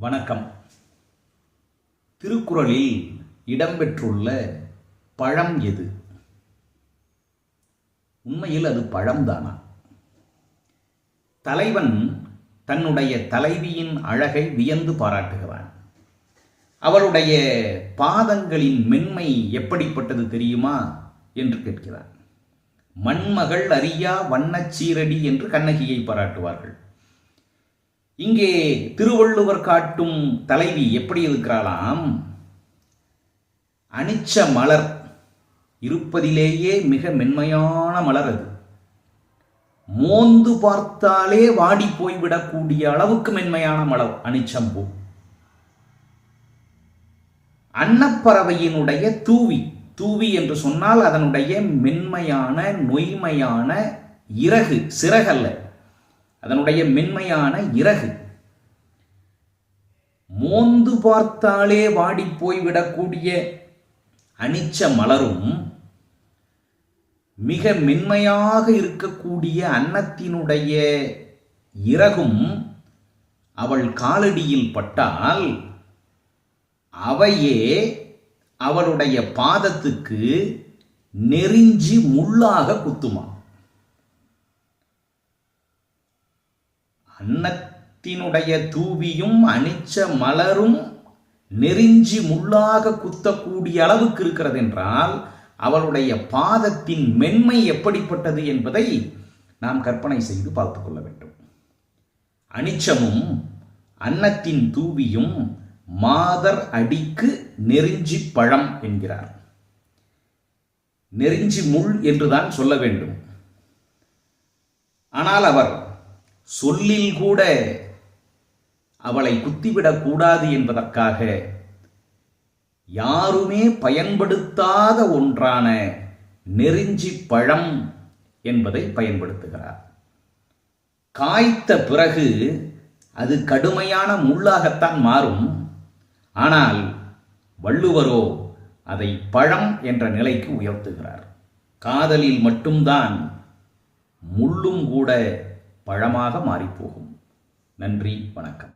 வணக்கம். திருக்குறளில் இடம்பெற்றுள்ள பழம் எது? உண்மையில் அது பழம்தானா? தலைவன் தன்னுடைய தலைவியின் அழகை வியந்து பாராட்டுகிறான். அவளுடைய பாதங்களின் மென்மை எப்படிப்பட்டது தெரியுமா என்று கேட்கிறான். மண்மகள் அறியா வண்ணச் சீரடி என்று கண்ணகியை பாராட்டுவார்கள். இங்கே திருவள்ளுவர் காட்டும் தலைவி எப்படி இருக்கிறாளாம்? அனிச்ச மலர் இருப்பதிலேயே மிக மென்மையான மலர் அது. மோந்து பார்த்தாலே வாடி போய்விடக்கூடிய அளவுக்கு மென்மையான மலர் அனிச்சம்பூ. அன்னப்பறவையினுடைய தூவி என்று சொன்னால் அதனுடைய மென்மையான நொய்மையான இறகு, சிறகல்ல, அதனுடைய மென்மையான இறகு. மோந்து பார்த்தாலே வாடி போய்விடக்கூடிய அனிச்ச மலரும் மிக மென்மையாக இருக்கக்கூடிய அன்னத்தினுடைய இறகும் அவள் காலடியில் பட்டால் அவையே அவளுடைய பாதத்துக்கு நெறிஞ்சி முள்ளாக குத்துமா. அன்னத்தினுடைய தூவியும் அனிச்ச மலரும் நெறிஞ்சி முள்ளாக குத்தக்கூடிய அளவுக்கு இருக்கிறது என்றால் அவளுடைய பாதத்தின் மென்மை எப்படிப்பட்டது என்பதை நாம் கற்பனை செய்து பார்த்து கொள்ள வேண்டும். அனிச்சமும் அன்னத்தின் தூவியும் மாதர் அடிக்கு நெறிஞ்சி பழம் என்கிறார். நெறிஞ்சி முள் என்றுதான் சொல்ல வேண்டும். ஆனால் அவர் சொல்லில் கூட அவளை குத்திவிடக் கூடாது என்பதற்காக யாருமே பயன்படுத்தாத ஒன்றான நெறிஞ்சி பழம் என்பதை பயன்படுத்துகிறார். காய்த்த பிறகு அது கடுமையான முள்ளாகத்தான் மாறும். ஆனால் வள்ளுவரோ அதை பழம் என்ற நிலைக்கு உயர்த்துகிறார். காதலில் மட்டும்தான் முள்ளும் கூட பழமாக மாறிப்போகும். நன்றி, வணக்கம்.